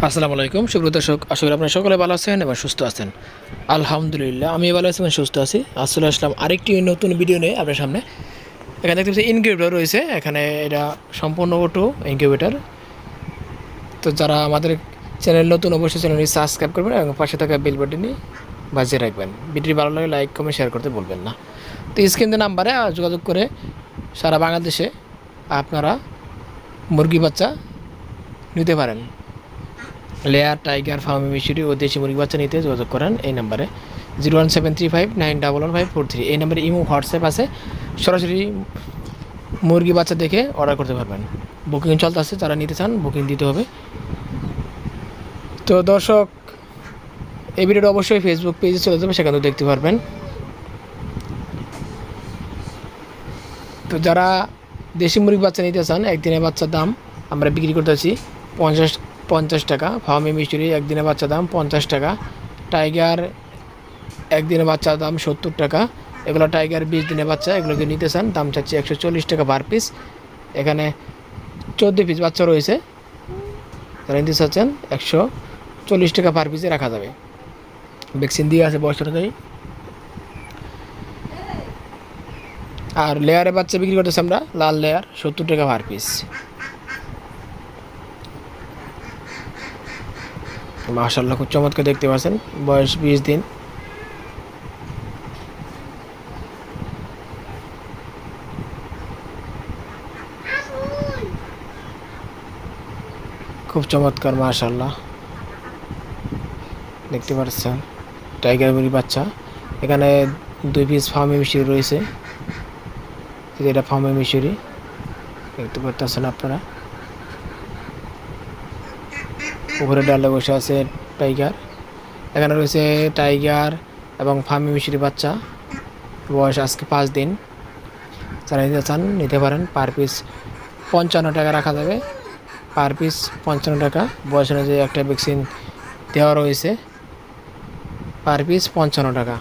আসসালামু আলাইকুম সুপ্রিয় দর্শক, আশা করি আপনারা সকলে ভালো আছেন এবং সুস্থ আছেন। আলহামদুলিল্লাহ আমি ভালো আছি এবং সুস্থ আছি। আসলে আসলাম আরেকটি নতুন ভিডিও নিয়ে আপনার সামনে। এখানে দেখতে পাচ্ছি ইনকিউবেটর রয়েছে, এখানে এটা সম্পূর্ণ অটো ইনকিউবেটর। তো যারা আমাদের চ্যানেল নতুন, অবশ্যই চ্যানেলটি সাবস্ক্রাইব করবেন এবং পাশে থাকা বেল বাটনটি বাজিয়ে রাখবেন। ভিডিওটি ভালো লাগে লাইক কমেন্ট শেয়ার করতে বলবেন না। তো স্ক্রিনে নাম্বারে যোগাযোগ করে সারা বাংলাদেশে আপনারা মুরগি বাচ্চা নিতে পারেন। লেয়ার, টাইগার, ফার্মি মিশরি ও দেশি মুরগি বাচ্চা নিতে যোগাযোগ করেন এই নাম্বারে 01735911543। এই নাম্বারে ইমো হোয়াটসঅ্যাপ আছে, সরাসরি মুরগি বাচ্চা দেখে অর্ডার করতে পারবেন। বুকিং চলতে আছে, যারা নিতে চান বুকিং দিতে হবে। তো দর্শক, এই ভিডিওটা অবশ্যই ফেসবুক পেজে চলে যাবে, সেখানেও দেখতে পারবেন। তো যারা দেশি মুরগি বাচ্চা নিতে চান, একদিনের বাচ্চার দাম আমরা বিক্রি করতেছি 50 টাকা। ফার্মি মিশরি একদিনের বাচ্চা দাম 50 টাকা। টাইগার একদিনের বাচ্চার দাম 70 টাকা। এগুলো টাইগার 20 দিনের বাচ্চা, এগুলো যদি নিতে চান দাম চাচ্ছি 140 টাকা পার পিস। এখানে 14 পিস বাচ্চা রয়েছে, যারা নিতে চাচ্ছেন 140 টাকা পার পিসে রাখা যাবে। ভ্যাকসিন দিয়ে আছে বয়স অনুযায়ী। আর লেয়ারে বাচ্চা বিক্রি করতেছি আমরা, লাল লেয়ার 70 টাকা পার পিস। মাশাআল্লাহ খুব চমৎকার দেখতে পাচ্ছেন, বয়স 20 দিন। খুব চমৎকার মাশাআল্লাহ দেখতে পাচ্ছেন টাইগার মুরগি বাচ্চা। এখানে 2 পিস ফার্মি মিশরি রয়েছে, এটা ফার্মি মিশরি দেখতে পাচ্ছেন আপনারা। উপরে ডালে বসে আছে টাইগার। এখানে রয়েছে টাইগার এবং ফার্মি মিশরি বাচ্চা, বয়স আজকে 5 দিন। যারা নিতে চান নিতে পারেন। পার পিস 55 টাকা রাখা যাবে, পার পিস 55 টাকা। বয়স অনুযায়ী একটা ভ্যাকসিন দেওয়া রয়েছে, পার পিস 55 টাকা।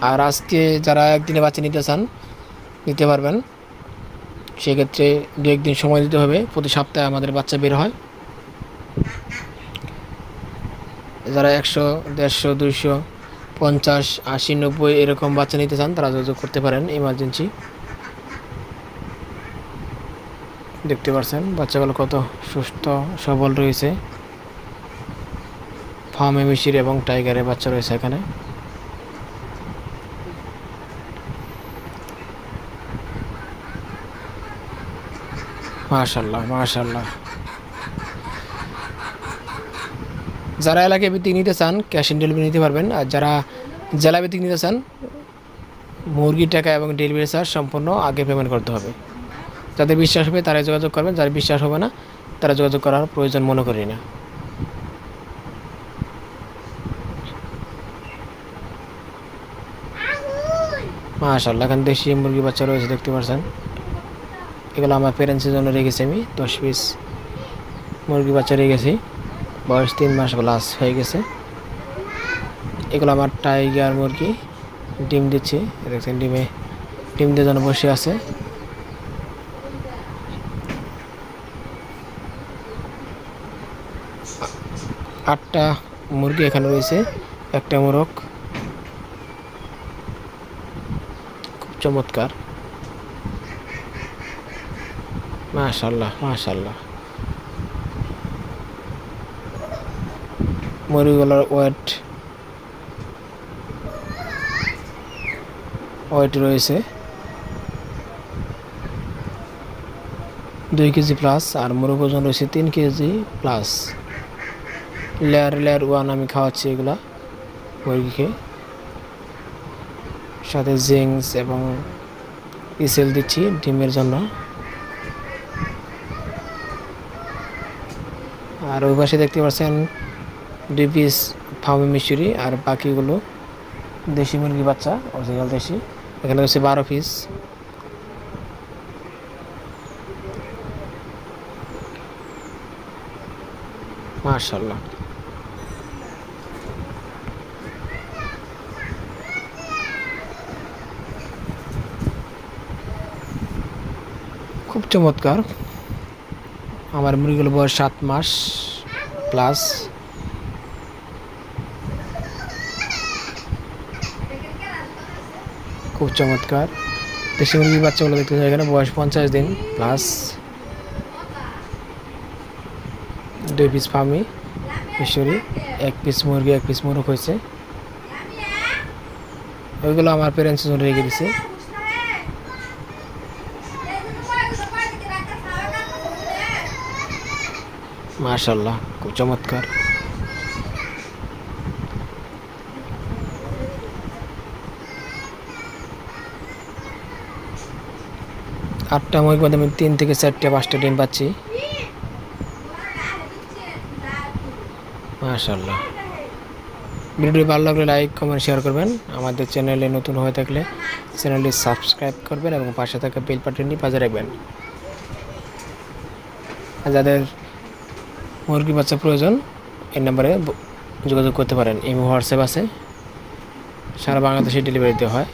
আর আজকে যারা একদিনে বাচ্চা নিতে চান নিতে পারবেন, সেক্ষেত্রে 2-1 দিন সময় দিতে হবে। প্রতি সপ্তাহে আমাদের বাচ্চা বের হয়। যারা 100, 150, 200, 50, 80, 90 এরকম বাচ্চা নিতে চান তারা যোগাযোগ করতে পারেন ইমার্জেন্সি। দেখতে পাচ্ছেন বাচ্চাগুলো কত সুস্থ সবল রয়েছে। ফার্মি মিশরি এবং টাইগারের বাচ্চা রয়েছে এখানে। মাশাআল্লাহ মাশাআল্লাহ। যারা এলাকায় ভিত্তিক নিতে চান ক্যাশ অন ডেলিভারি নিতে পারবেন। আর যারা জেলা ভিত্তিক নিতে চান মুরগির টাকা এবং ডেলিভারি চার্জ সম্পূর্ণ আগে পেমেন্ট করতে হবে। যাদের বিশ্বাস হবে তারাই যোগাযোগ করবেন, যারা বিশ্বাস হবে না তারা যোগাযোগ করার প্রয়োজন মনে করি না। মাশাআল্লাহ এখানে দেশি মুরগি বাচ্চা রয়েছে দেখতে পাচ্ছেন। এগুলো আমার প্যারেন্টসের জন্য রেখেছি, আমি 10 পিস মুরগি বাচ্চা রেখেছি, বয়স 3 মাস প্লাস হয়ে গেছে। এগুলো আমার টাইগার মুরগি, ডিম দিচ্ছে দেখছেন, ডিম দিয়ে জন্য বসে আছে। আটটা মুরগি এখানে রয়েছে, একটা মোরগ। খুব চমৎকার মাশাআল্লাহ মাশাআল্লাহ। মুরগিগুলোর ওয়েট রয়েছে 2 কেজি প্লাস, আর মুরগ ওজন রয়েছে 3 কেজি প্লাস। লেয়ার 1 আমি খাওয়াচ্ছি এগুলা মুরগিকে, সাথে জিংস এবং ইসেল দিচ্ছি ডিমের জন্য। আর ওই পাশে দেখতে পাচ্ছেন 2 পিস ফার্মি মিশরি, আর বাকিগুলো দেশি মুরগি বাচ্চা, অরিজিনাল দেশি। এখানে হচ্ছে 12 পিস। মাশাআল্লাহ খুব চমৎকার। আমার মুরগিগুলো বয়স 7 মাস প্লাস। খুব চমৎকার দেশি মুরগির বাচ্চাগুলো দেখতে পাচ্ছেন, এখানে বয়স 50 দিন প্লাস। 2 পিস ফার্মি মিশরি, 1 পিস মুরগি 1 পিস মোরগ হয়েছে। ওইগুলো আমার প্যারেন্টসের জন্য রেখে দিছে। মাশাআল্লাহ খুব চমৎকার। আটটা মুরগির মধ্যে আমি 3 থেকে 4টা 5টা ডিম পাচ্ছি। মাশাআল্লাহ। ভিডিওটি ভালো লাগলে লাইক কমেন্ট শেয়ার করবেন। আমাদের চ্যানেলে নতুন হয়ে থাকলে চ্যানেলটি সাবস্ক্রাইব করবেন এবং পাশে থাকা বেল বাটনটি বাজিয়ে রাখবেন। যাদের মুরগি বাচ্চা প্রয়োজন এই নম্বরে যোগাযোগ করতে পারেন। ইমো হোয়াটসঅ্যাপ আছে, সারা বাংলাদেশে ডেলিভারি দেওয়া হয়।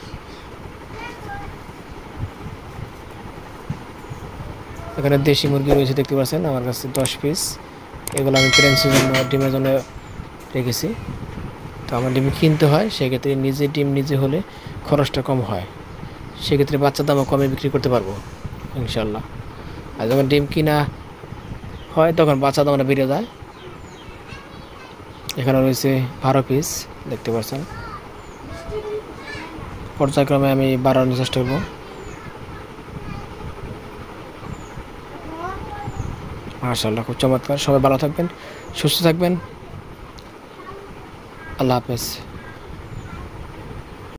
এখানে দেশি মুরগি রয়েছে দেখতে পাচ্ছেন আমার কাছে 10 পিস। এগুলো আমি প্যারেন্টসের জন্য ডিমের জন্য রেখেছি। তো আমার ডিম কিনতে হয়, সেক্ষেত্রে নিজে ডিম নিজে হলে খরচটা কম হয়, সেক্ষেত্রে বাচ্চার দামও কমে বিক্রি করতে পারবো ইনশাল্লাহ। আর যখন ডিম কিনা হয় তখন বাচ্চা দামটা বেড়ে যায়। এখানে রয়েছে 12 পিস দেখতে পাচ্ছেন। পর্যায়ক্রমে আমি বাড়ানোর চেষ্টা করব। মাশাআল্লাহ খুব চমৎকার। সবাই ভালো থাকবেন, সুস্থ থাকবেন। আল্লাহ হাফেজ।